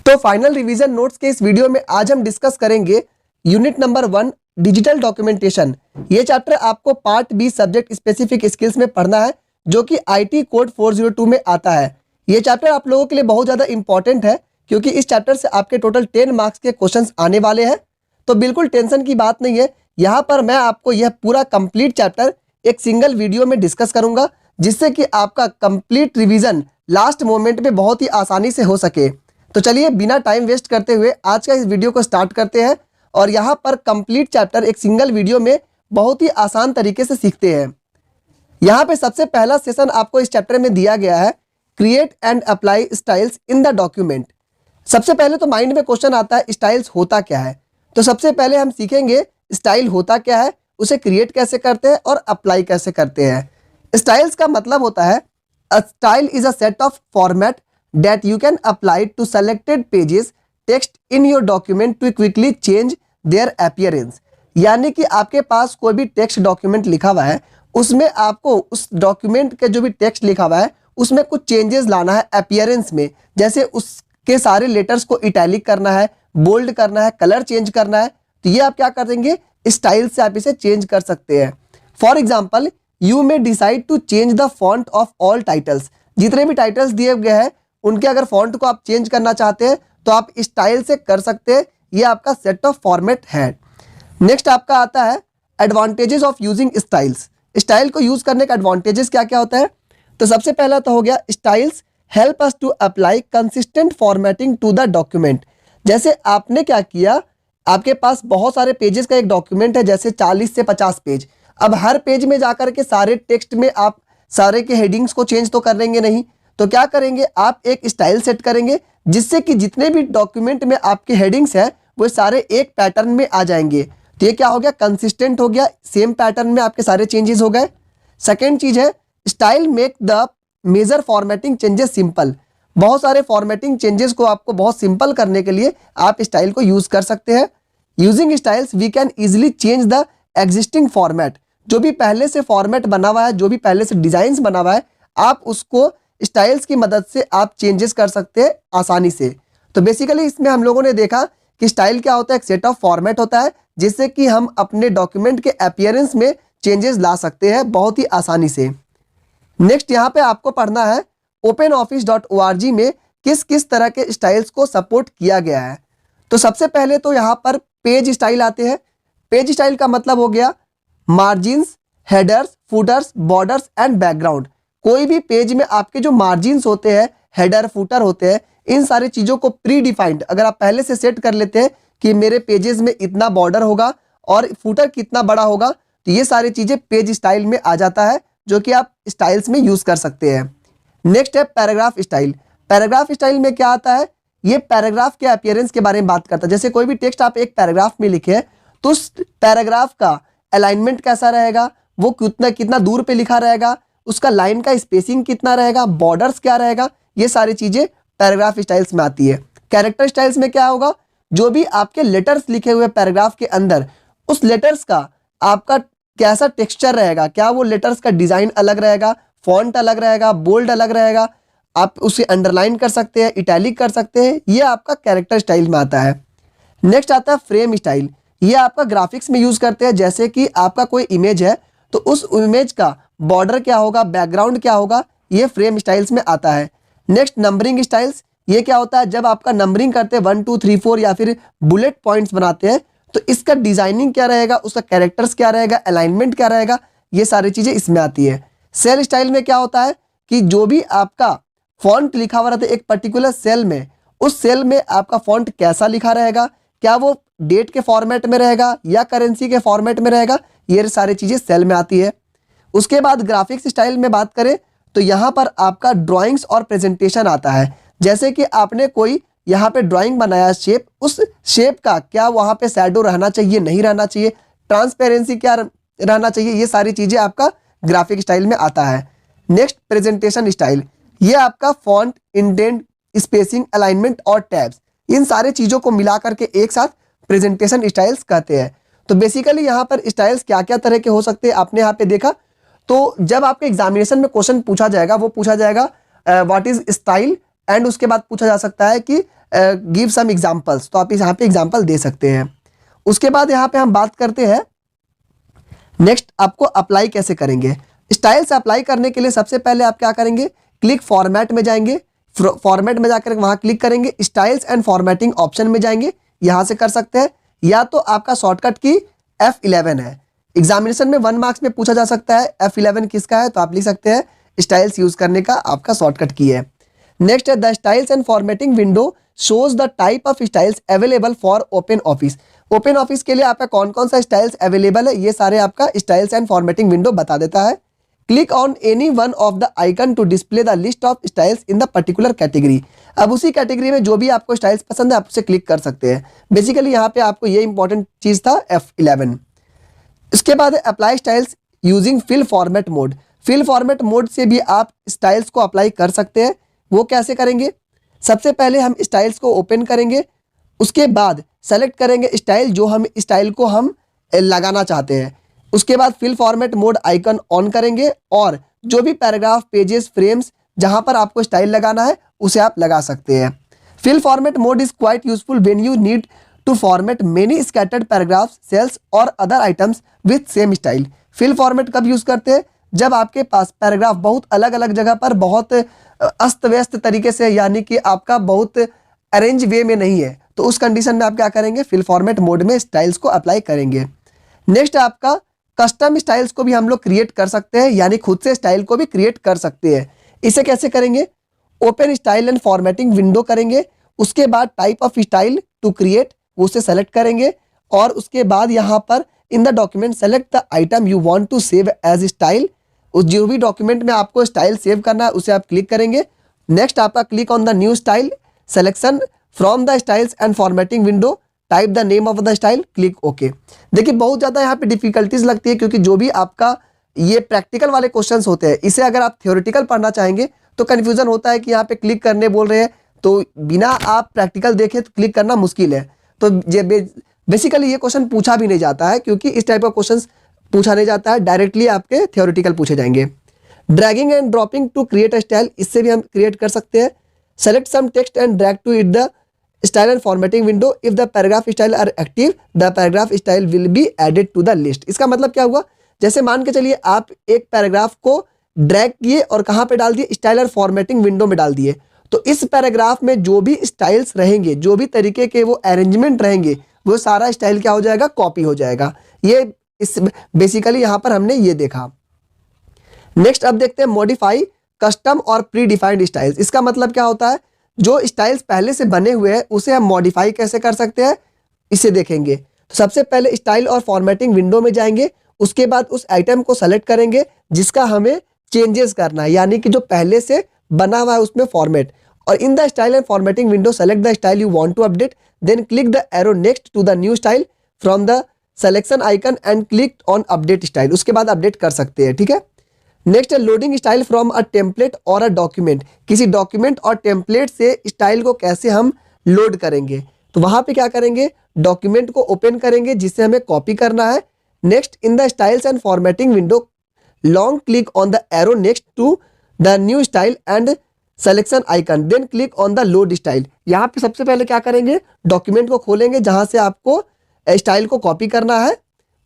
तो final revision notes के इस वीडियो में आज हम डिस्कस करेंगे यूनिट नंबर 1 डिजिटल डॉक्यूमेंटेशन। ये चैप्टर आपको part be subject specific skills में पढ़ना है जो कि आईटी कोड 402 में आता है। ये चैप्टर आप लोगों के लिए बहुत ज़्यादा इंपॉर्टेंट है क्योंकि इस चैप्टर से आपके टोटल 10 मार्क्स के क्वेश्चंस आने वाले हैं। तो बिल्कुल टेंशन की बात नहीं है, यहाँ पर मैं आपको यह पूरा कंप्लीट चैप्टर एक सिंगल वीडियो में डिस्कस करूँगा जिससे कि आपका कंप्लीट रिविजन लास्ट मोमेंट में बहुत ही आसानी से हो सके। तो चलिए बिना टाइम वेस्ट करते हुए आज का इस वीडियो को स्टार्ट करते हैं और यहाँ पर कंप्लीट चैप्टर एक सिंगल वीडियो में बहुत ही आसान तरीके से सीखते हैं। यहाँ पे सबसे पहला सेशन आपको इस चैप्टर में दिया गया है create and apply styles in the document. सबसे पहले तो माइंड में क्वेश्चन आता है स्टाइल्स होता क्या है। तो सबसे पहले हम सीखेंगे स्टाइल होता क्या है, उसे क्रिएट कैसे करते हैं और अप्लाई कैसे करते हैं। स्टाइल्स का मतलब होता है a style is a set of format that you can apply to selected pages text in your document to quickly change their appearance। यानी कि आपके पास कोई भी टेक्स्ट डॉक्यूमेंट लिखा हुआ है, उसमें आपको उस डॉक्यूमेंट के जो भी टेक्स्ट लिखा हुआ है उसमें कुछ चेंजेस लाना है अपीयरेंस में। जैसे उसके सारे लेटर्स को इटैलिक करना है, बोल्ड करना है, कलर चेंज करना है। तो ये आप क्या कर देंगे, स्टाइल से आप इसे चेंज कर सकते हैं। For example you may decide to change the font of all titles. जितने भी टाइटल्स दिए गए हैं उनके अगर फॉन्ट को आप चेंज करना चाहते हैं तो आप स्टाइल से कर सकते हैं। ये आपका सेट ऑफ फॉर्मेट है। नेक्स्ट आपका आता है advantages of using styles. Style को यूज करने का एडवांटेजेस क्या क्या होता है। तो सबसे पहला तो हो गया styles help us to apply consistent formatting to the document. जैसे आपने क्या किया, आपके पास बहुत सारे पेजेस का एक डॉक्यूमेंट है, जैसे 40 से 50 पेज। अब हर पेज में जाकर के सारे टेक्स्ट में आप सारे के हेडिंग्स को चेंज तो कर लेंगे नहीं। तो क्या करेंगे, आप एक स्टाइल सेट करेंगे जिससे कि जितने भी डॉक्यूमेंट में आपके हेडिंग्स है वो सारे एक पैटर्न में आ जाएंगे। तो ये क्या हो गया, कंसिस्टेंट हो गया, सेम पैटर्न में आपके सारे चेंजेस हो गए। सेकेंड चीज है style make the major formatting changes simple. बहुत सारे फॉर्मेटिंग चेंजेस को आपको बहुत सिंपल करने के लिए आप स्टाइल को यूज कर सकते हैं। Using styles we can easily change the existing format. जो भी पहले से फॉर्मेट बना हुआ है, जो भी पहले से डिजाइन बना हुआ है, आप उसको स्टाइल्स की मदद से आप चेंजेस कर सकते हैं आसानी से। तो बेसिकली इसमें हम लोगों ने देखा कि स्टाइल क्या होता है, एक सेट ऑफ फॉर्मेट होता है जिससे कि हम अपने डॉक्यूमेंट के अपीयरेंस में चेंजेस ला सकते हैं बहुत ही आसानी से। नेक्स्ट यहाँ पे आपको पढ़ना है openoffice.org में किस किस तरह के स्टाइल्स को सपोर्ट किया गया है। तो सबसे पहले तो यहाँ पर पेज स्टाइल आते हैं। पेज स्टाइल का मतलब हो गया margins, headers, putters, borders and background. कोई भी पेज में आपके जो मार्जिन्स होते हैं, हेडर, फुटर होते हैं, इन सारी चीज़ों को प्री डिफाइंड अगर आप पहले से सेट कर लेते हैं कि मेरे पेजेस में इतना बॉर्डर होगा और फुटर कितना बड़ा होगा, तो ये सारी चीज़ें पेज स्टाइल में आ जाता है जो कि आप स्टाइल्स में यूज़ कर सकते हैं। नेक्स्ट है पैराग्राफ स्टाइल। पैराग्राफ स्टाइल में क्या आता है, ये पैराग्राफ के अपीयरेंस के बारे में बात करता है। जैसे कोई भी टेक्स्ट आप एक पैराग्राफ में लिखे हैं तो उस पैराग्राफ का अलाइनमेंट कैसा रहेगा, वो कितना दूर पे लिखा रहेगा, उसका लाइन का स्पेसिंग कितना रहेगा, बॉर्डर्स क्या रहेगा, ये सारी चीजें पैराग्राफ स्टाइल्स में आती है। कैरेक्टर स्टाइल्स में क्या होगा, जो भी आपके लेटर्स लिखे हुए पैराग्राफ के अंदर, उस लेटर्स का आपका कैसा टेक्सचर रहेगा, क्या वो लेटर्स का डिजाइन अलग रहेगा, फॉन्ट अलग रहेगा, बोल्ड अलग रहेगा, आप उसे अंडरलाइन कर सकते हैं, इटैलिक कर सकते हैं, ये आपका कैरेक्टर स्टाइल में आता है। नेक्स्ट आता है फ्रेम स्टाइल। ये आपका ग्राफिक्स में यूज करते हैं। जैसे कि आपका कोई इमेज है तो उस इमेज का बॉर्डर क्या होगा, बैकग्राउंड क्या होगा, ये फ्रेम स्टाइल्स में आता है। Next numbering styles. ये क्या होता है, जब आपका नंबरिंग करते हैं 1 2 3 4 या फिर बुलेट पॉइंट्स बनाते हैं तो इसका डिजाइनिंग क्या रहेगा, उसका कैरेक्टर्स क्या रहेगा, अलाइनमेंट क्या रहेगा, ये सारी चीजें इसमें आती है। सेल स्टाइल में क्या होता है कि जो भी आपका फॉन्ट लिखा हुआ रहता है एक पर्टिकुलर सेल में, उस सेल में आपका फॉन्ट कैसा लिखा रहेगा, क्या वो डेट के फॉर्मेट में रहेगा या करेंसी के फॉर्मेट में रहेगा, ये सारी चीजें सेल में आती है। उसके बाद ग्राफिक्स स्टाइल में बात करें तो यहाँ पर आपका ड्राइंग्स और प्रेजेंटेशन आता है। जैसे कि आपने कोई यहाँ पे ड्राइंग बनाया शेप, उस शेप का क्या वहाँ पे शैडो रहना चाहिए, नहीं रहना चाहिए, ट्रांसपेरेंसी क्या रहना चाहिए, ये सारी चीज़ें आपका ग्राफिक स्टाइल में आता है। Next presentation style. ये आपका फॉन्ट, इंडेंट, स्पेसिंग, अलाइनमेंट और टैब्स, इन सारे चीज़ों को मिला करके एक साथ प्रेजेंटेशन स्टाइल्स कहते हैं। तो बेसिकली यहाँ पर स्टाइल्स क्या क्या तरह के हो सकते हैं आपने यहाँ पे देखा। तो जब आपके एग्जामिनेशन में क्वेश्चन पूछा जाएगा वो पूछा जाएगा व्हाट इज स्टाइल, एंड उसके बाद पूछा जा सकता है कि गिव सम एग्जांपल्स, तो आप यहाँ पे एग्जांपल दे सकते हैं। उसके बाद यहाँ पे हम बात करते हैं नेक्स्ट आपको अप्लाई कैसे करेंगे। स्टाइल्स अप्लाई करने के लिए सबसे पहले आप क्या करेंगे, क्लिक फॉर्मेट में जाएंगे, फॉर्मेट में जाकर वहां क्लिक करेंगे, स्टाइल्स एंड फॉर्मेटिंग ऑप्शन में जाएंगे, यहां से कर सकते हैं। या तो आपका शॉर्टकट की F11 है, एग्जामिनेशन में 1 मार्क्स में पूछा जा सकता है F11 किसका है, तो आप लिख सकते हैं स्टाइल्स यूज करने का आपका शॉर्टकट की है। नेक्स्ट है the styles and formatting window shows the type of styles available for open office. Open office के लिए आपका कौन कौन सा स्टाइल्स अवेलेबल है, ये सारे आपका स्टाइल्स एंड फॉर्मेटिंग विंडो बता देता है। Click on any one of the icon to display the list of styles in the particular category. अब उसी कैटेगरी में जो भी आपको स्टाइल्स पसंद है आप उसे क्लिक कर सकते हैं। बेसिकली यहाँ पे आपको ये इंपॉर्टेंट चीज था F11। इसके बाद apply styles using fill format mode. Fill format mode से भी आप स्टाइल्स को अप्लाई कर सकते हैं। वो कैसे करेंगे, सबसे पहले हम स्टाइल्स को ओपन करेंगे, उसके बाद सेलेक्ट करेंगे स्टाइल जो हम स्टाइल को हम लगाना चाहते हैं। उसके बाद fill format mode icon on करेंगे और जो भी पैराग्राफ, पेजेस, फ्रेम्स जहां पर आपको स्टाइल लगाना है उसे आप लगा सकते हैं। Fill format mode is quite useful when you need to format many scattered paragraphs, cells और other items with same style. Fill format कब यूज करते हैं, जब आपके पास पैराग्राफ बहुत अलग अलग जगह पर बहुत अस्त व्यस्त तरीके से, यानी कि आपका बहुत अरेंज वे में नहीं है, तो उस कंडीशन में आप क्या करेंगे, फिल फॉर्मेट मोड में स्टाइल्स को अप्लाई करेंगे। नेक्स्ट आपका कस्टम स्टाइल्स को भी हम लोग क्रिएट कर सकते हैं, यानी खुद से स्टाइल को भी क्रिएट कर सकते हैं। इसे कैसे करेंगे, open style and formatting window करेंगे, उसके बाद type of style to create उसे सेलेक्ट करेंगे और उसके बाद यहाँ पर in the document select the item you want to save as style. उस जो भी डॉक्यूमेंट में आपको स्टाइल सेव करना है उसे आप क्लिक करेंगे। नेक्स्ट आपका click on the new style selection from the styles and formatting window, type the name of the style, click okay. देखिए बहुत ज़्यादा यहाँ पे डिफिकल्टीज लगती है क्योंकि जो भी आपका ये प्रैक्टिकल वाले क्वेश्चंस होते हैं, इसे अगर आप थ्योरेटिकल पढ़ना चाहेंगे तो कन्फ्यूजन होता है कि यहाँ पे क्लिक करने बोल रहे हैं, तो बिना आप प्रैक्टिकल देखे तो क्लिक करना मुश्किल है। तो ये बेसिकली ये क्वेश्चन पूछा भी नहीं जाता है क्योंकि इस टाइप का क्वेश्चन पूछा नहीं जाता है, डायरेक्टली आपके थ्योरेटिकल पूछे जाएंगे। Dragging and dropping to create a style, इससे भी हम क्रिएट कर सकते हैं। Select some text and drag to it the style and formatting window, if the paragraph style are active the paragraph style will be added to the list. इसका मतलब क्या हुआ, जैसे मान के चलिए आप एक पैराग्राफ को ड्रैग किए और कहाँ पे डाल दिए, स्टाइल और फॉर्मेटिंग विंडो में डाल दिए, तो इस पैराग्राफ में जो भी स्टाइल्स रहेंगे, जो भी तरीके के वो अरेंजमेंट रहेंगे, वो सारा स्टाइल क्या हो जाएगा, कॉपी हो जाएगा। ये इस बेसिकली यहाँ पर हमने ये देखा। नेक्स्ट अब देखते हैं मॉडिफाई कस्टम और प्री डिफाइंड स्टाइल्स। इसका मतलब क्या होता है, जो स्टाइल्स पहले से बने हुए हैं उसे हम मॉडिफाई कैसे कर सकते हैं, इसे देखेंगे। तो सबसे पहले स्टाइल और फॉर्मेटिंग विंडो में जाएंगे, उसके बाद उस आइटम को सेलेक्ट करेंगे जिसका हमें चेंजेस करना है, यानी कि जो पहले से बना हुआ है उसमें फॉर्मेट, और in the style and formatting window select the style you want to update, then click the arrow next to the new style from the selection icon and click on update style. उसके बाद update कर सकते हैं, ठीक है। Next है loading style from a template और a document. किसी डॉक्यूमेंट और टेम्पलेट से स्टाइल को कैसे हम लोड करेंगे, तो वहां पे क्या करेंगे, डॉक्यूमेंट को ओपन करेंगे जिससे हमें कॉपी करना है। Next in the styles and formatting window long click on the arrow next to the new style and selection icon, then click on the load style. यहाँ पे सबसे पहले क्या करेंगे, डॉक्यूमेंट को खोलेंगे जहां से आपको स्टाइल को कॉपी करना है।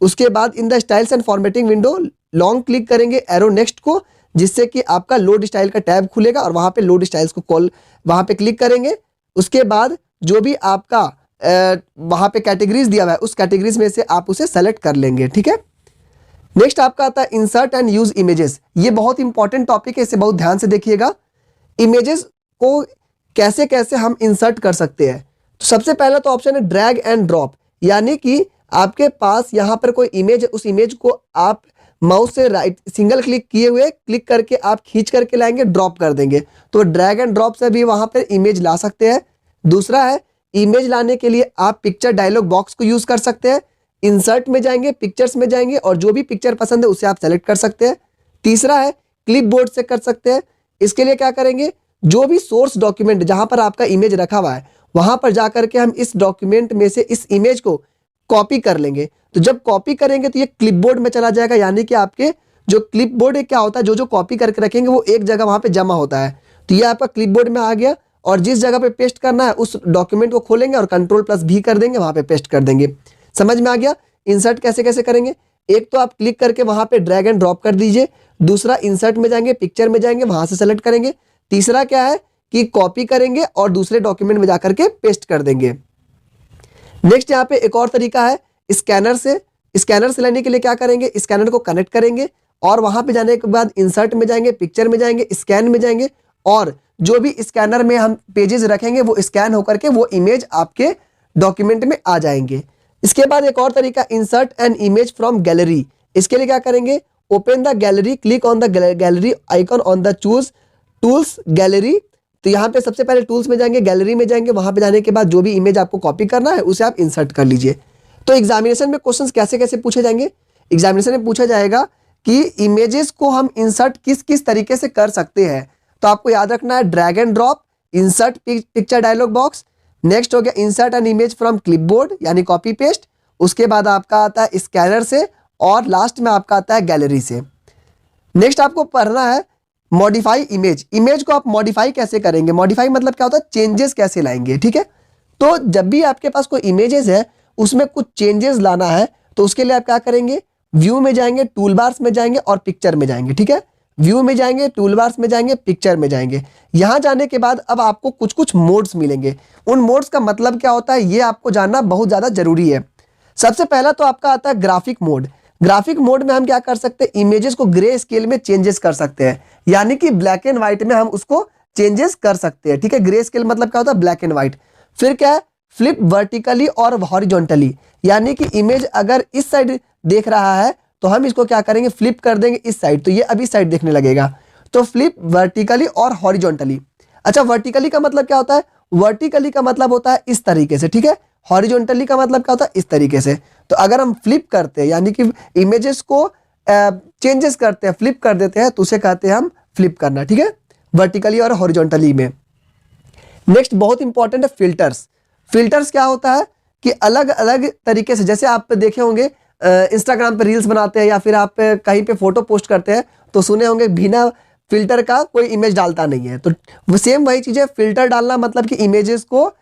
उसके बाद इन the styles and formatting window long click करेंगे एरो नेक्स्ट को, जिससे कि आपका लोड स्टाइल का टैब खुलेगा और वहां पे लोड स्टाइल्स को कॉल वहां पे क्लिक करेंगे। उसके बाद जो भी आपका वहां पे कैटेगरीज दिया हुआ है उस कैटेगरीज में से आप उसे सेलेक्ट कर लेंगे, ठीक है। नेक्स्ट आपका आता है इंसर्ट एंड यूज इमेजेस। ये बहुत इंपॉर्टेंट टॉपिक है, इसे बहुत ध्यान से देखिएगा। इमेजेस को कैसे कैसे हम इंसर्ट कर सकते हैं, तो सबसे पहला तो ऑप्शन है ड्रैग एंड ड्रॉप, यानी कि आपके पास यहाँ पर कोई इमेज है, उस इमेज को आप माउस से राइट सिंगल क्लिक किए हुए क्लिक करके आप खींच करके लाएंगे, ड्रॉप कर देंगे, तो ड्रैग एंड ड्रॉप से भी वहां पर इमेज ला सकते हैं। दूसरा है इमेज लाने के लिए आप पिक्चर डायलॉग बॉक्स को यूज कर सकते हैं, इंसर्ट में जाएंगे, पिक्चर्स में जाएंगे और जो भी पिक्चर पसंद है उसे आप सेलेक्ट कर सकते हैं। तीसरा है क्लिप बोर्ड से कर सकते हैं। इसके लिए क्या करेंगे, जो भी सोर्स डॉक्यूमेंट जहां पर आपका इमेज रखा हुआ है वहां पर जाकर के हम इस डॉक्यूमेंट में से इस इमेज को कॉपी कर लेंगे। तो जब कॉपी करेंगे तो ये क्लिपबोर्ड में चला जाएगा, यानी कि आपके जो क्लिपबोर्ड क्या होता है, जो जो कॉपी करके रखेंगे वो एक जगह वहां पे जमा होता है, तो ये आपका क्लिपबोर्ड में आ गया। और जिस जगह पे पेस्ट करना है उस डॉक्यूमेंट को खोलेंगे और Ctrl+V कर देंगे, वहां पे पेस्ट कर देंगे। समझ में आ गया इंसर्ट कैसे कैसे करेंगे? एक तो आप क्लिक करके वहां पे ड्रैग एंड ड्रॉप कर दीजिए, दूसरा इंसर्ट में जाएंगे, पिक्चर में जाएंगे, वहां से सेलेक्ट करेंगे, तीसरा क्या है कि कॉपी करेंगे और दूसरे डॉक्यूमेंट में जाकर के पेस्ट कर देंगे। नेक्स्ट यहाँ पे एक और तरीका है स्कैनर से। स्कैनर से लेने के लिए क्या करेंगे, स्कैनर को कनेक्ट करेंगे और वहां पे जाने के बाद इंसर्ट में जाएंगे, पिक्चर में जाएंगे, स्कैन में जाएंगे और जो भी स्कैनर में हम पेजेस रखेंगे वो स्कैन होकर के वो इमेज आपके डॉक्यूमेंट में आ जाएंगे। इसके बाद एक और तरीका insert an image from gallery. इसके लिए क्या करेंगे, open the gallery, click on the gallery icon on the choose tools gallery. तो यहाँ पे सबसे पहले टूल्स में जाएंगे, गैलरी में जाएंगे, वहां पे जाने के बाद जो भी इमेज आपको कॉपी करना है उसे आप इंसर्ट कर लीजिए। तो एग्जामिनेशन में क्वेश्चंस कैसे कैसे पूछे जाएंगे, एग्जामिनेशन में पूछा जाएगा कि इमेजेस को हम इंसर्ट किस किस तरीके से कर सकते हैं। तो आपको याद रखना है drag and drop, insert picture dialog box, next हो गया insert an image from clipboard यानी कॉपी पेस्ट, उसके बाद आपका आता है स्कैनर से और लास्ट में आपका आता है गैलरी से। नेक्स्ट आपको पढ़ना है मॉडिफाई इमेज। इमेज को आप मॉडिफाई कैसे करेंगे, मॉडिफाई मतलब क्या होता है, चेंजेस कैसे लाएंगे। ठीक है, तो जब भी आपके पास कोई इमेजेस है उसमें कुछ चेंजेस लाना है तो उसके लिए आप क्या करेंगे, व्यू में जाएंगे, टूल बार्स में जाएंगे और पिक्चर में जाएंगे। ठीक है, व्यू में जाएंगे, टूल बार्स में जाएंगे, पिक्चर में जाएंगे। यहां जाने के बाद अब आपको कुछ कुछ मोड्स मिलेंगे। उन मोड्स का मतलब क्या होता है ये आपको जानना बहुत ज्यादा जरूरी है। सबसे पहला तो आपका आता है ग्राफिक मोड। ग्राफिक मोड में हम क्या कर सकते हैं, इमेजेस को ग्रे स्केल में चेंजेस कर सकते हैं, यानी कि ब्लैक एंड व्हाइट में हम उसको चेंजेस कर सकते हैं। ठीक है, ग्रे स्केल मतलब क्या होता है, ब्लैक एंड व्हाइट। फिर क्या है, फ्लिप वर्टिकली और हॉरिजॉन्टली, यानी कि इमेज अगर इस साइड देख रहा है तो हम इसको क्या करेंगे, फ्लिप कर देंगे इस साइड, तो ये अभी साइड देखने लगेगा। तो फ्लिप वर्टिकली और हॉरिजॉन्टली। अच्छा, वर्टिकली का मतलब क्या होता है, वर्टिकली का मतलब होता है इस तरीके से। ठीक है, हॉरिजॉन्टली का मतलब क्या होता है, इस तरीके से। तो अगर हम फ्लिप करते हैं यानी कि इमेजेस को चेंजेस करते हैं, फ्लिप कर देते हैं, तो उसे कहते हैं हम फ्लिप करना। ठीक है, वर्टिकली और हॉरिजॉन्टली में। नेक्स्ट बहुत इंपॉर्टेंट है फिल्टर्स। फिल्टर्स क्या होता है कि अलग अलग तरीके से, जैसे आप देखे होंगे इंस्टाग्राम पे रील्स बनाते हैं या फिर आप कहीं पे फोटो पोस्ट करते हैं तो सुने होंगे बिना फिल्टर का कोई इमेज डालता नहीं है। तो वो सेम वही चीज है, फिल्टर डालना मतलब कि इमेजेस को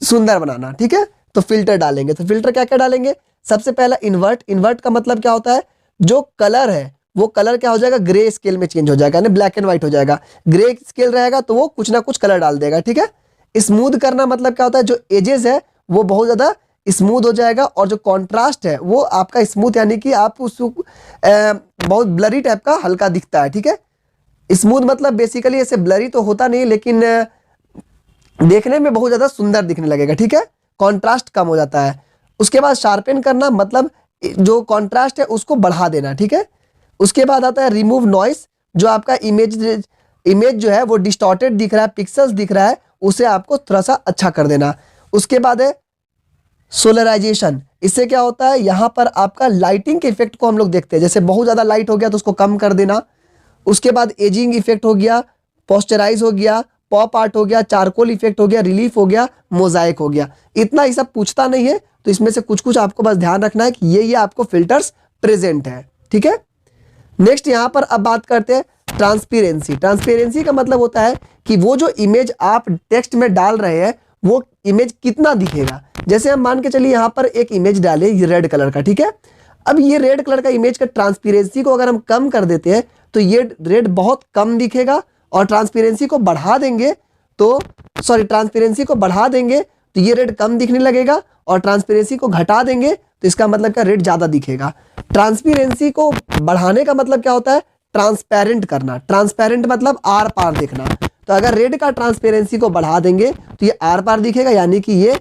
सुंदर बनाना। ठीक है, तो फिल्टर डालेंगे। तो फिल्टर क्या क्या डालेंगे, सबसे पहला इन्वर्ट। इन्वर्ट का मतलब क्या होता है, जो कलर है वो कलर क्या हो जाएगा, ग्रे स्केल में चेंज हो जाएगा, यानी ब्लैक एंड व्हाइट हो जाएगा। ग्रे स्केल रहेगा तो वो कुछ ना कुछ कलर डाल देगा। ठीक है, स्मूथ करना मतलब क्या होता है, जो एजेस है वो बहुत ज्यादा स्मूथ हो जाएगा और जो कॉन्ट्रास्ट है वो आपका स्मूथ, यानी कि आप उस बहुत ब्लरी टाइप का हल्का दिखता है। ठीक है, स्मूथ मतलब बेसिकली ऐसे ब्लरी तो होता नहीं लेकिन देखने में बहुत ज्यादा सुंदर दिखने लगेगा। ठीक है, कॉन्ट्रास्ट कम हो जाता है। उसके बाद शार्पन करना मतलब जो कॉन्ट्रास्ट है उसको बढ़ा देना। ठीक है, उसके बाद आता है रिमूव नॉइस, जो आपका इमेज जो है वो डिस्टॉर्टेड दिख रहा है, पिक्सल्स दिख रहा है, उसे आपको थोड़ा सा अच्छा कर देना। उसके बाद है सोलराइजेशन। इससे क्या होता है, यहां पर आपका लाइटिंग के इफेक्ट को हम लोग देखते हैं, जैसे बहुत ज्यादा लाइट हो गया तो उसको कम कर देना। उसके बाद एजिंग इफेक्ट हो गया, पोस्चराइज हो गया, पॉप आर्ट हो गया, चारकोल इफेक्ट हो गया, रिलीफ हो गया, मोजाइक हो गया। इतना ही सब पूछता नहीं है, तो इसमें से कुछ कुछ आपको बस ध्यान रखना है कि ये आपको फिल्टर्स प्रेजेंट है। ठीक है, नेक्स्ट यहां पर अब बात करते हैं ट्रांसपेरेंसी। ट्रांसपेरेंसी का मतलब होता है कि वो जो इमेज आप टेक्स्ट में डाल रहे हैं वो इमेज कितना दिखेगा। जैसे हम मान के चलिए यहाँ पर एक इमेज डाले ये रेड कलर का। ठीक है, अब ये रेड कलर का इमेज का ट्रांसपेरेंसी को अगर हम कम कर देते हैं तो ये रेड बहुत कम दिखेगा, और ट्रांसपेरेंसी को बढ़ा देंगे तो ट्रांसपेरेंसी को बढ़ा देंगे तो ये रेड कम दिखने लगेगा, और ट्रांसपेरेंसी को घटा देंगे तो इसका मतलब क्या, रेड ज्यादा दिखेगा। ट्रांसपेरेंसी को बढ़ाने का मतलब क्या होता है, ट्रांसपेरेंट करना। ट्रांसपेरेंट मतलब आर पार देखना। तो अगर रेड का ट्रांसपेरेंसी को बढ़ा देंगे तो ये आर पार दिखेगा, यानी कि ये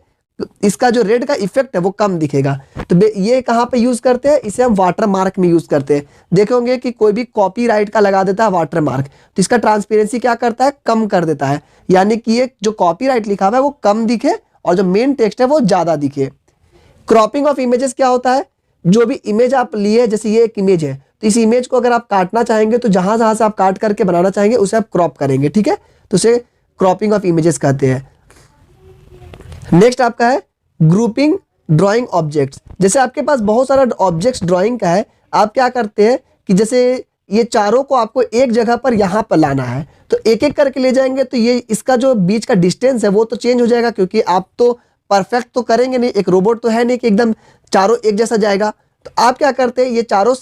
इसका जो रेड का इफेक्ट है वो कम दिखेगा। तो ये कहां पे यूज करते हैं, इसे हम वाटर मार्क में यूज करते हैं। देखे होंगे कि कोई भी कॉपीराइट का लगा देता है वाटर मार्क, तो इसका ट्रांसपेरेंसी क्या करता है, कम कर देता है, यानी कि ये जो कॉपीराइट लिखा हुआ है वो कम दिखे और जो मेन टेक्स्ट है वो ज्यादा दिखे। क्रॉपिंग ऑफ इमेजेस क्या होता है, जो भी इमेज आप लिए, जैसे ये एक इमेज है तो इस इमेज को अगर आप काटना चाहेंगे तो जहां जहां से आप काट करके बनाना चाहेंगे उसे आप क्रॉप करेंगे। ठीक है, तो उसे क्रॉपिंग ऑफ इमेजेस कहते हैं। नेक्स्ट आपका है ग्रुपिंग ड्राइंग ऑब्जेक्ट्स। जैसे आपके पास बहुत सारा ऑब्जेक्ट्स ड्राइंग का है, आप क्या करते हैं कि जैसे ये चारों को आपको एक जगह पर यहाँ पर लाना है, तो एक एक करके ले जाएंगे तो ये इसका जो बीच का डिस्टेंस है वो तो चेंज हो जाएगा, क्योंकि आप तो परफेक्ट तो करेंगे नहीं, एक रोबोट तो है नहीं कि एकदम चारों एक जैसा जाएगा। तो आप क्या करते हैं, ये चारों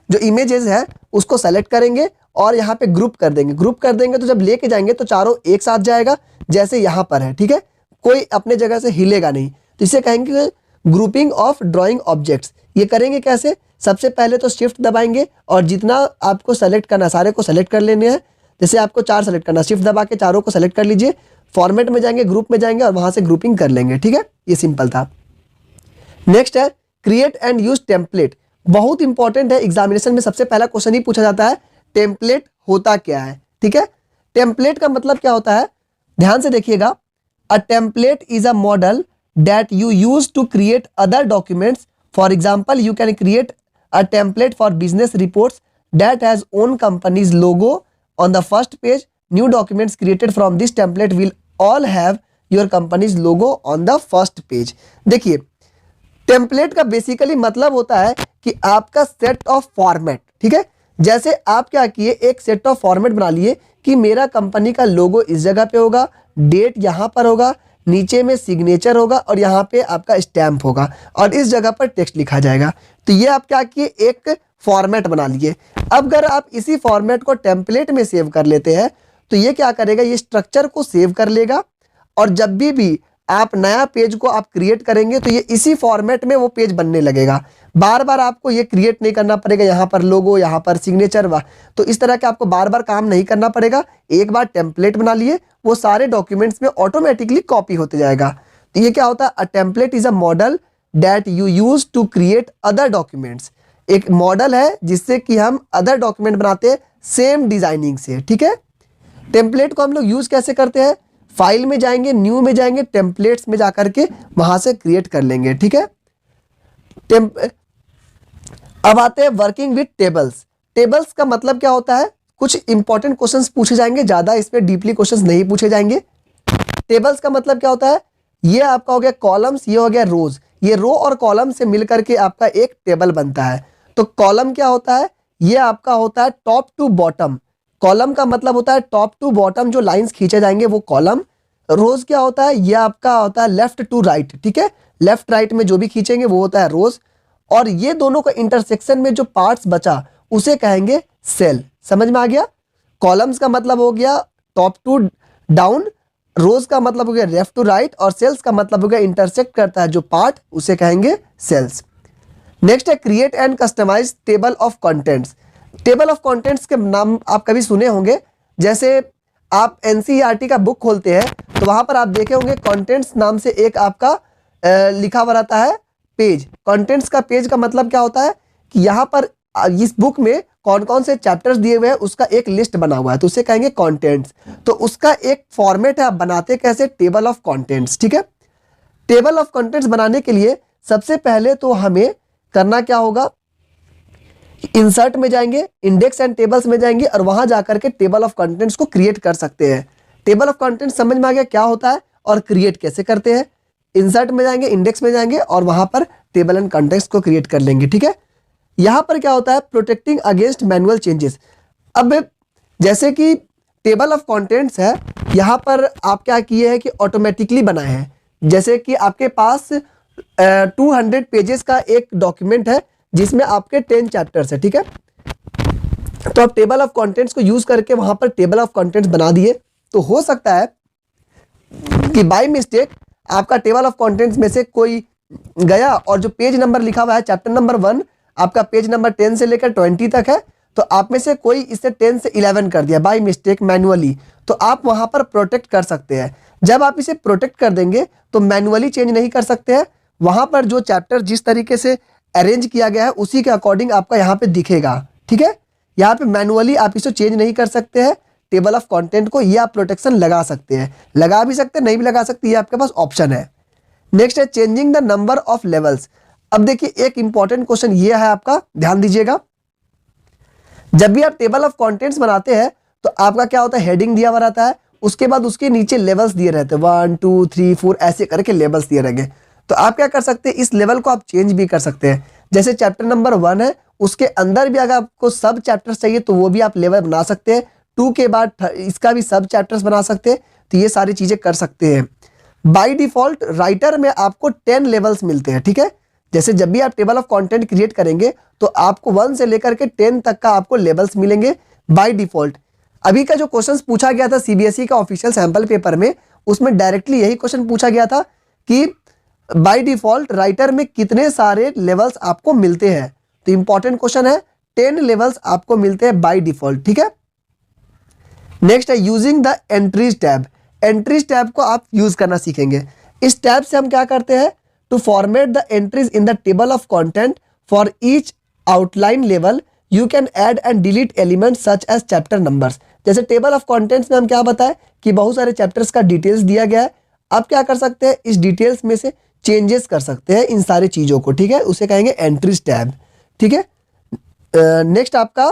जो इमेजेस है उसको सेलेक्ट करेंगे और यहाँ पे ग्रुप कर देंगे। ग्रुप कर देंगे तो जब लेके जाएंगे तो चारों एक साथ जाएगा, जैसे यहाँ पर है, ठीक है, कोई अपने जगह से हिलेगा नहीं। तो इसे कहेंगे ग्रुपिंग ऑफ ड्राइंग ऑब्जेक्ट्स। ये करेंगे कैसे, सबसे पहले तो शिफ्ट दबाएंगे और जितना आपको सेलेक्ट करना सारे को सेलेक्ट कर लेने हैं। जैसे आपको 4 सेलेक्ट करना, शिफ्ट दबा के चारों को सेलेक्ट कर लीजिए, फॉर्मेट में जाएंगे, ग्रुप में जाएंगे और वहां से ग्रुपिंग कर लेंगे, ठीक है, ये सिंपल था। नेक्स्ट है क्रिएट एंड यूज टेम्पलेट। बहुत इंपॉर्टेंट है, एग्जामिनेशन में सबसे पहला क्वेश्चन ही पूछा जाता है टेम्पलेट होता क्या है, ठीक है। टेम्पलेट का मतलब क्या होता है, ध्यान से देखिएगा। A template is a model that you use to create other documents. For example, you can create a template for business reports that has own company's logo on the first page. New documents created from this template will all have your company's logo on the first page. देखिए, template का basically मतलब होता है कि आपका set of format, ठीक है। जैसे आप क्या किए, एक सेट ऑफ फॉर्मेट बना लिए कि मेरा कंपनी का लोगो इस जगह पे होगा, डेट यहाँ पर होगा, नीचे में सिग्नेचर होगा और यहाँ पे आपका स्टैम्प होगा और इस जगह पर टेक्स्ट लिखा जाएगा। तो ये आप क्या किए, एक फॉर्मेट बना लिए। अब अगर आप इसी फॉर्मेट को टेम्पलेट में सेव कर लेते हैं तो ये क्या करेगा, ये स्ट्रक्चर को सेव कर लेगा और जब भी आप नया पेज को आप क्रिएट करेंगे तो ये इसी फॉर्मेट में वो पेज बनने लगेगा। बार बार आपको ये क्रिएट नहीं करना पड़ेगा, यहाँ पर लोगो, यहाँ पर सिग्नेचर, तो इस तरह के आपको बार बार काम नहीं करना पड़ेगा। एक बार टेम्पलेट बना लिए, वो सारे डॉक्यूमेंट्स में ऑटोमेटिकली कॉपी होते जाएगा। तो ये क्या होता है, a template is a model that you use to create other documents. एक मॉडल है जिससे कि हम अदर डॉक्यूमेंट बनाते हैं सेम डिजाइनिंग से, ठीक है। टेम्पलेट को हम लोग यूज कैसे करते हैं, फाइल में जाएंगे, न्यू में जाएंगे, टेम्पलेट्स में जाकर के वहां से क्रिएट कर लेंगे, ठीक है। अब आते हैं वर्किंग विद टेबल्स। टेबल्स का मतलब क्या होता है, कुछ इंपॉर्टेंट क्वेश्चंस पूछे जाएंगे, ज्यादा इसमें डीपली क्वेश्चंस नहीं पूछे जाएंगे। टेबल्स का मतलब क्या होता है, ये आपका हो गया कॉलम्स, ये हो गया रोज। ये रो और कॉलम से मिलकर के आपका एक टेबल बनता है। तो कॉलम क्या होता है, ये आपका होता है टॉप टू बॉटम। कॉलम का मतलब होता है टॉप टू बॉटम जो लाइंस खींचे जाएंगे वो कॉलम। रोज क्या होता है, ये आपका होता है लेफ्ट टू राइट, ठीक है, लेफ्ट राइट में जो भी खींचेंगे वो होता है रोज। और ये दोनों का इंटरसेक्शन में जो पार्ट्स बचा उसे कहेंगे सेल। समझ में आ गया। कॉलम्स का मतलब हो गया टॉप टू डाउन, रोज का मतलब हो गया लेफ्ट टू राइट और सेल्स का मतलब हो गया इंटरसेक्ट करता है जो पार्ट, उसे कहेंगे सेल्स। नेक्स्ट है create and customise table of contents. Table of contents के नाम आप कभी सुने होंगे, जैसे आप एनसीईआरटी का बुक खोलते हैं तो वहां पर आप देखे होंगे कंटेंट्स नाम से एक आपका लिखा हुआ रहता है पेज। कंटेंट्स का पेज का मतलब क्या होता है कि यहाँ पर इस बुक में कौन कौन से चैप्टर्स दिए हुए हैं उसका एक लिस्ट बना हुआ है, तो उसे कहेंगे कंटेंट्स। तो उसका एक फॉर्मेट है, आप बनाते कैसे, टेबल ऑफ कंटेंट्स, ठीक है। टेबल ऑफ कंटेंट्स बनाने के लिए सबसे पहले तो हमें करना क्या होगा, इंसर्ट में जाएंगे, इंडेक्स एंड टेबल्स में जाएंगे और वहां जाकर के टेबल ऑफ कंटेंट्स को क्रिएट कर सकते हैं। टेबल ऑफ कंटेंट्स समझ में आ गया क्या होता है और क्रिएट कैसे करते हैं। इंसर्ट में जाएंगे, इंडेक्स में जाएंगे और वहां पर टेबल एंड कंटेंट्स को क्रिएट कर लेंगे, ठीक है। यहां पर क्या होता है, प्रोटेक्टिंग अगेंस्ट मैनुअल चेंजेस। अब जैसे कि टेबल ऑफ कंटेंट्स है, यहां पर आप क्या किए हैं कि ऑटोमेटिकली बनाए हैं। जैसे कि आपके पास 200 पेजेस का एक डॉक्यूमेंट है जिसमें आपके 10 चैप्टर्स है, ठीक है। तो आप टेबल ऑफ कंटेंट्स को यूज करके वहां पर टेबल ऑफ कंटेंट्स बना दिए। तो हो सकता है कि बाय मिस्टेक आपका टेबल ऑफ कंटेंट्स में से कोई गया और जो पेज नंबर लिखा हुआ है चैप्टर नंबर 1 आपका पेज नंबर 10 से लेकर 20 तक है, तो आप में से कोई इसे 10 से 11 कर दिया बाय मिस्टेक मैनुअली, तो आप वहां पर प्रोटेक्ट कर सकते हैं। जब आप इसे प्रोटेक्ट कर देंगे तो मैनुअली चेंज नहीं कर सकते हैं, वहां पर जो चैप्टर जिस तरीके से अरेंज किया गया है उसी के अकॉर्डिंग आपका यहाँ पे दिखेगा, ठीक है। यहाँ पे मैनुअली आप इसे चेंज नहीं कर सकते हैं टेबल ऑफ कंटेंट को, ये आप प्रोटेक्शन लगा सकते हैं, लगा भी सकते हैं, नहीं भी लगा सकते, ये आपके पास ऑप्शन है। नेक्स्ट है changing the number of levels. अब देखिए एक इंपॉर्टेंट क्वेश्चन ये है आपका, ध्यान दीजिएगा। जब भी आप टेबल ऑफ कंटेंट्स बनाते हैं तो आपका क्या होता है, हेडिंग दिया हुआ रहता है, उसके बाद उसके नीचे लेवल्स दिए रहते हैं 1 2 3 4 ऐसे करके लेवल्स दिए रहेंगे। तो आप क्या कर सकते हैं, इस लेवल को आप चेंज भी कर सकते हैं। जैसे चैप्टर नंबर 1 है उसके अंदर भी अगर आपको सब चैप्टर्स चाहिए तो वो भी आप लेवल बना सकते हैं। 2 के बाद इसका भी सब चैप्टर्स बना सकते हैं, तो ये सारी चीजें कर सकते हैं। बाय डिफॉल्ट राइटर में आपको 10 लेवल्स मिलते हैं, ठीक है। जैसे जब भी आप टेबल ऑफ कंटेंट क्रिएट करेंगे तो आपको 1 से लेकर के 10 तक का आपको लेवल्स मिलेंगे बाय डिफॉल्ट। अभी का जो क्वेश्चंस पूछा गया था सीबीएसई का ऑफिशियल सैंपल पेपर में, उसमें डायरेक्टली यही क्वेश्चन पूछा गया था कि बाय डिफॉल्ट राइटर में कितने सारे लेवल्स आपको मिलते हैं। तो इंपॉर्टेंट क्वेश्चन है, 10 लेवल्स आपको मिलते हैं बाय डिफॉल्ट, ठीक है। नेक्स्ट है using the entries tab. Entries tab को आप यूज करना सीखेंगे। इस टैब से हम क्या करते हैं, to format the entries in the table of content for each outline level you can add and delete element such as chapter numbers. जैसे टेबल ऑफ कंटेंट्स में हम क्या बताएं कि बहुत सारे चैप्टर्स का डिटेल्स दिया गया है, आप क्या कर सकते हैं, इस डिटेल्स में से चेंजेस कर सकते हैं इन सारी चीजों को, ठीक है। उसे कहेंगे एंट्रीज टैब, ठीक है। नेक्स्ट आपका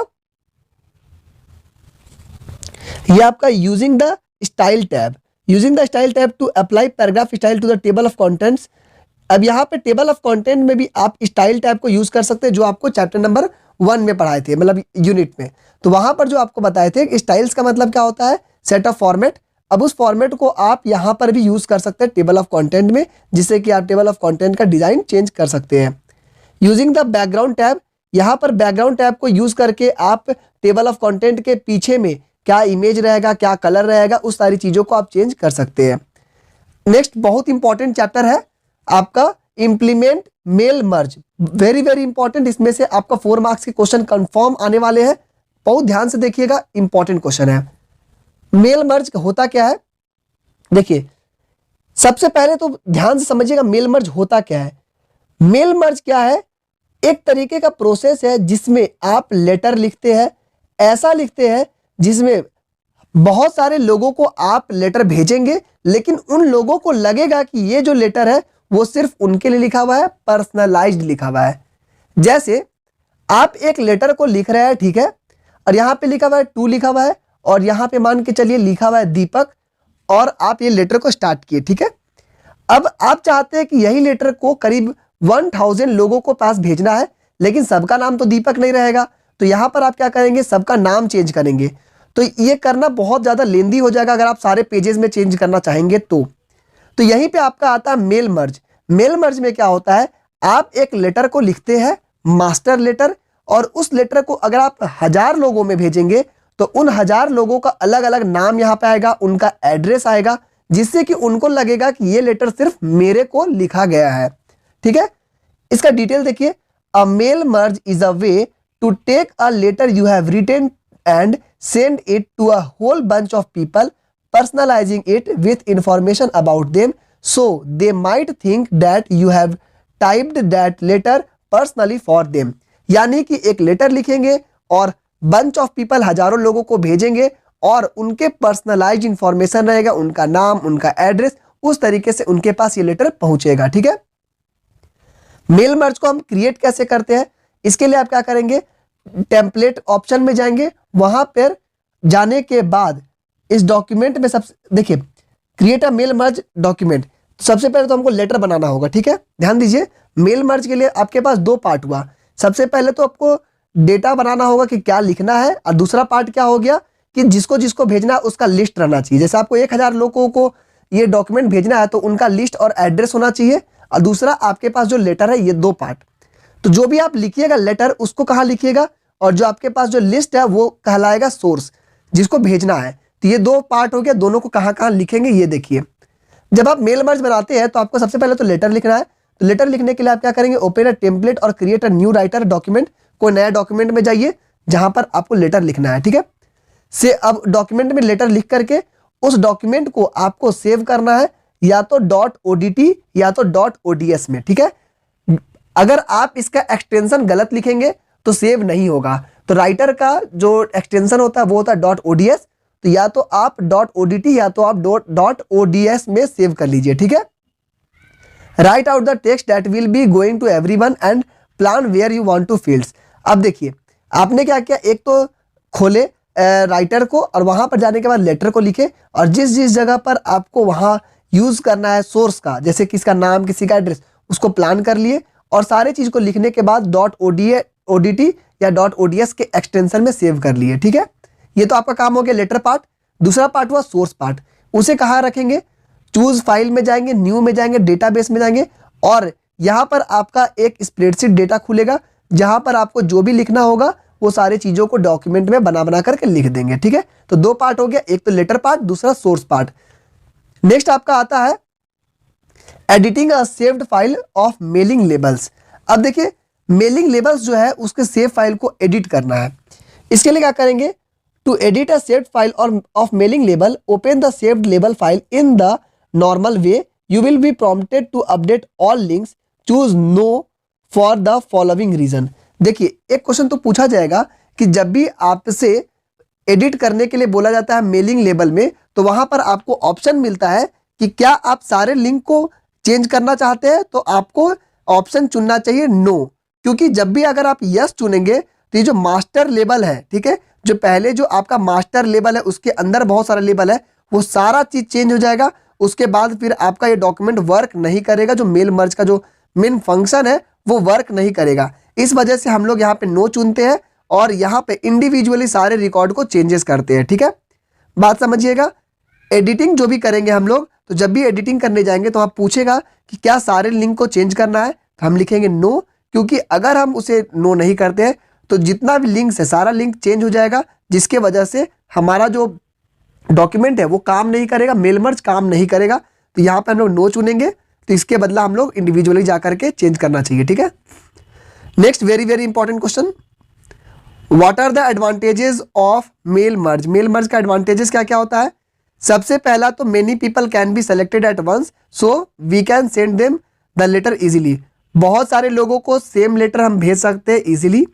ये आपका using the style tab. Using the style tab to apply paragraph style to the table of contents. अब यहाँ पे टेबल ऑफ कंटेंट में भी आप स्टाइल टैब को यूज कर सकते हैं, जो आपको चैप्टर नंबर 1 में पढ़ाए थे, मतलब यूनिट में। तो वहां पर जो आपको बताए थे स्टाइल्स का मतलब क्या होता है, सेट ऑफ फॉर्मेट। अब उस फॉर्मेट को आप यहाँ पर भी यूज कर सकते हैं टेबल ऑफ कंटेंट में, जिससे कि आप टेबल ऑफ कंटेंट का डिजाइन चेंज कर सकते हैं। यूजिंग द बैकग्राउंड टैब, यहाँ पर बैकग्राउंड टैब को यूज करके आप टेबल ऑफ कंटेंट के पीछे में क्या इमेज रहेगा, क्या कलर रहेगा, उस सारी चीजों को आप चेंज कर सकते हैं। नेक्स्ट बहुत इंपॉर्टेंट चैप्टर है आपका implement mail merge. Very very important, इसमें से आपका 4 मार्क्स के क्वेश्चन कंफर्म आने वाले हैं, बहुत ध्यान से देखिएगा, इंपॉर्टेंट क्वेश्चन है। मेल मर्ज होता क्या है, देखिए सबसे पहले तो ध्यान से समझिएगा मेल मर्ज होता क्या है। मेल मर्ज क्या है, एक तरीके का प्रोसेस है जिसमें आप लेटर लिखते हैं, ऐसा लिखते हैं जिसमें बहुत सारे लोगों को आप लेटर भेजेंगे, लेकिन उन लोगों को लगेगा कि ये जो लेटर है वो सिर्फ उनके लिए लिखा हुआ है, पर्सनलाइज्ड लिखा हुआ है। जैसे आप एक लेटर को लिख रहे हैं, ठीक है, और यहां पे लिखा हुआ है टू लिखा हुआ है, और यहां पे मान के चलिए लिखा हुआ है दीपक, और आप ये लेटर को स्टार्ट किए, ठीक है। अब आप चाहते हैं कि यही लेटर को करीब 1000 लोगों को पास भेजना है, लेकिन सबका नाम तो दीपक नहीं रहेगा, तो यहां पर आप क्या करेंगे, सबका नाम चेंज करेंगे। तो ये करना बहुत ज्यादा लेंदी हो जाएगा अगर आप सारे पेजेस में चेंज करना चाहेंगे तो यहीं पे आपका आता है मेल मर्ज। मेल मर्ज में क्या होता है, आप एक लेटर को लिखते हैं मास्टर लेटर, और उस लेटर को अगर आप 1000 लोगों में भेजेंगे तो उन 1000 लोगों का अलग अलग नाम यहाँ पे आएगा, उनका एड्रेस आएगा, जिससे कि उनको लगेगा कि ये लेटर सिर्फ मेरे को लिखा गया है, ठीक है। इसका डिटेल देखिए, a mail merge is a way to take a letter you have written and send it to a whole bunch of people, personalizing it with information about them so they might think that you have typed that letter personally for them। यानी कि एक letter लिखेंगे और bunch of people हजारों लोगों को भेजेंगे, और उनके पर्सनलाइज्ड इंफॉर्मेशन रहेगा, उनका नाम, उनका एड्रेस, उस तरीके से उनके पास ये लेटर पहुंचेगा, ठीक है। मेल मर्ज को हम क्रिएट कैसे करते हैं, इसके लिए आप क्या करेंगे, टेम्पलेट ऑप्शन में जाएंगे, वहां पर जाने के बाद इस डॉक्यूमेंट में सबसे देखिए create a mail merge document, सबसे पहले तो हमको लेटर बनाना होगा, ठीक है। ध्यान दीजिए, मेल मर्ज के लिए आपके पास 2 पार्ट हुआ। सबसे पहले तो आपको डेटा बनाना होगा कि क्या लिखना है, और दूसरा पार्ट क्या हो गया कि जिसको जिसको भेजना है उसका लिस्ट रहना चाहिए। जैसे आपको 1000 लोगों को ये डॉक्यूमेंट भेजना है तो उनका लिस्ट और एड्रेस होना चाहिए, और दूसरा आपके पास जो लेटर है, ये 2 पार्ट। तो जो भी आप लिखिएगा लेटर, उसको कहाँ लिखिएगा, और जो आपके पास जो लिस्ट है वो कहलाएगा सोर्स, जिसको भेजना है। तो ये 2 पार्ट हो गया, दोनों को कहाँ कहाँ लिखेंगे ये देखिए। जब आप मेल मर्ज बनाते हैं तो आपको सबसे पहले तो लेटर लिखना है। तो लेटर लिखने के लिए आप क्या करेंगे, ओपन अ टेम्पलेट और create a new writer document. कोई नया डॉक्यूमेंट में जाइए जहां पर आपको लेटर लिखना है, ठीक है। से अब डॉक्यूमेंट में लेटर लिख करके उस डॉक्यूमेंट को आपको सेव करना है, या तो .odt या तो .ods में, ठीक है। अगर आप इसका एक्सटेंशन गलत लिखेंगे तो सेव नहीं होगा। तो राइटर का जो एक्सटेंशन होता है वो होता है .ods, तो या तो आप .odt या तो आप .ods में सेव कर लीजिए, ठीक है। Write out the text that will be going to everyone and plan where you want to fields. अब देखिए आपने क्या किया, एक तो खोले राइटर को, और वहां पर जाने के बाद लेटर को लिखे, और जिस जिस जगह पर आपको वहां यूज करना है सोर्स का, जैसे किसका नाम, किसी का एड्रेस, उसको प्लान कर लिए, और सारे चीज को लिखने के बाद .odt या .ods के एक्सटेंशन में सेव कर लिए। ठीक है, ये तो आपका काम हो गया लेटर पार्ट। दूसरा पार्ट हुआ सोर्स पार्ट। उसे कहाँ रखेंगे? चूज फाइल में जाएंगे, न्यू में जाएंगे, डेटाबेस में जाएंगे और यहाँ पर आपका एक स्प्रेडशीट डेटा खुलेगा जहां पर आपको जो भी लिखना होगा वो सारी चीजों को डॉक्यूमेंट में बना करके लिख देंगे। ठीक है, तो दो पार्ट हो गया, एक तो लेटर पार्ट, दूसरा सोर्स पार्ट। नेक्स्ट आपका आता है editing a saved file of mailing labels. अब देखिए मेलिंग लेबल्स जो है उसके सेव फाइल को एडिट करना है। इसके लिए क्या करेंगे? To edit a saved file of mailing label, open the saved label file in the normal way, you will be prompted to update all links, choose no for the following reason. देखिए एक question तो पूछा जाएगा कि जब भी आपसे edit करने के लिए बोला जाता है मेलिंग लेबल में, तो वहां पर आपको ऑप्शन मिलता है कि क्या आप सारे लिंक को चेंज करना चाहते हैं, तो आपको ऑप्शन चुनना चाहिए नो। क्योंकि जब भी अगर आप यस चुनेंगे तो ये जो मास्टर लेबल है, ठीक है, जो पहले जो आपका मास्टर लेबल है उसके अंदर बहुत सारा लेबल है, वो सारा चीज चेंज हो जाएगा। उसके बाद फिर आपका ये डॉक्यूमेंट वर्क नहीं करेगा, जो मेल मर्ज का जो मेन फंक्शन है वो वर्क नहीं करेगा। इस वजह से हम लोग यहाँ पे नो चुनते हैं और यहाँ पे इंडिविजुअली सारे रिकॉर्ड को चेंजेस करते हैं। ठीक है, बात समझिएगा। एडिटिंग जो भी करेंगे हम लोग, तो जब भी एडिटिंग करने जाएंगे तो आप पूछेगा कि क्या सारे लिंक को चेंज करना है, तो हम लिखेंगे नो, क्योंकि अगर हम उसे नो नहीं करते हैं तो जितना भी लिंक्स है सारा लिंक चेंज हो जाएगा, जिसके वजह से हमारा जो डॉक्यूमेंट है वो काम नहीं करेगा, मेल मर्ज काम नहीं करेगा। तो यहाँ पे हम लोग नो चुनेंगे, तो इसके बदला हम लोग इंडिविजुअली जाकर के चेंज करना चाहिए। ठीक है, next very very important question, what are the advantages of mail merge. Mail merge का एडवांटेजेस क्या क्या होता है? सबसे पहला तो many people can be selected at once, so we can send them the letter easily. बहुत सारे लोगों को सेम लेटर हम भेज सकते हैं इजीली।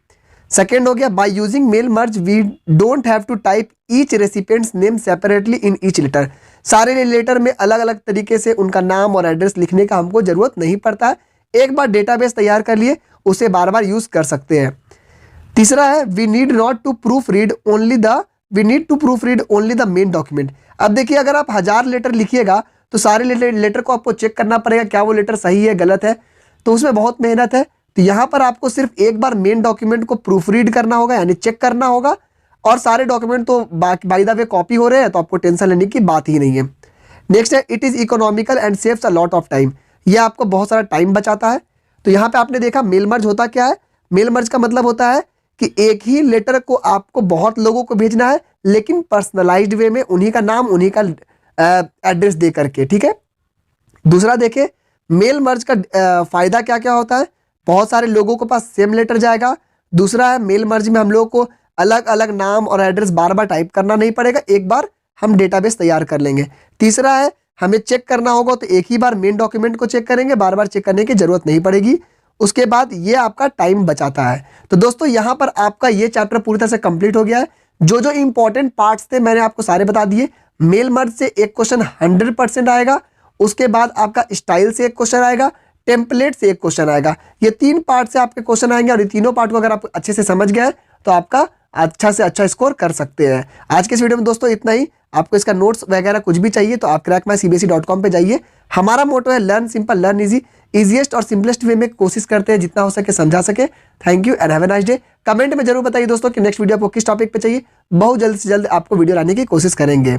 सेकेंड हो गया by using mail merge we don't have to type each recipients name separately in each letter. सारे लेटर में अलग अलग तरीके से उनका नाम और एड्रेस लिखने का हमको जरूरत नहीं पड़ता है। एक बार डेटाबेस तैयार कर लिए उसे बार बार यूज कर सकते हैं। तीसरा है we need to proofread only the main document. अब देखिए अगर आप 1000 लेटर लिखिएगा तो सारे लेटर को आपको चेक करना पड़ेगा क्या वो लेटर सही है गलत है, तो उसमें बहुत मेहनत है। तो यहाँ पर आपको सिर्फ एक बार मेन डॉक्यूमेंट को प्रूफ रीड करना होगा, यानी चेक करना होगा, और सारे डॉक्यूमेंट तो बाय द वे कॉपी हो रहे हैं, तो आपको टेंशन लेने की बात ही नहीं है। नेक्स्ट है it is economical and saves a lot of time. यह आपको बहुत सारा टाइम बचाता है। तो यहाँ पे आपने देखा मेल मर्ज होता क्या है? मेल मर्ज का मतलब होता है कि एक ही लेटर को आपको बहुत लोगों को भेजना है, लेकिन पर्सनलाइज्ड वे में, उन्हीं का नाम उन्हीं का एड्रेस दे करके। ठीक है, दूसरा देखे मेल मर्ज का फायदा क्या क्या होता है? बहुत सारे लोगों के पास सेम लेटर जाएगा। दूसरा है मेल मर्ज में हम लोगों को अलग अलग नाम और एड्रेस बार बार टाइप करना नहीं पड़ेगा, एक बार हम डेटाबेस तैयार कर लेंगे। तीसरा है हमें चेक करना होगा तो एक ही बार मेन डॉक्यूमेंट को चेक करेंगे, बार बार चेक करने की जरूरत नहीं पड़ेगी। उसके बाद ये आपका टाइम बचाता है। तो दोस्तों यहाँ पर आपका ये चैप्टर पूरी तरह से कंप्लीट हो गया है। जो जो इंपॉर्टेंट पार्ट्स थे मैंने आपको सारे बता दिए। मेल मर्ज से एक क्वेश्चन 100% आएगा, उसके बाद आपका स्टाइल से एक क्वेश्चन आएगा, टेम्पलेट से एक क्वेश्चन आएगा। ये 3 पार्ट से आपके क्वेश्चन आएंगे और ये तीनों पार्ट को अगर आप अच्छे से समझ गए तो आपका अच्छा से अच्छा स्कोर कर सकते हैं। आज के इस वीडियो में दोस्तों इतना ही। आपको इसका नोट्स वगैरह कुछ भी चाहिए तो आप crackmycbse.com पे जाइए। हमारा मोटो है learn simple learn easy, easiest और सिंपलेस्ट वे में कोशिश करते हैं जितना हो सके समझा सके। Thank you and have a nice day. Comment में जरूर बताइए दोस्तों कि नेक्स्ट वीडियो आपको किस टॉपिक पे चाहिए। बहुत जल्द से जल्द आपको वीडियो लाने की कोशिश करेंगे।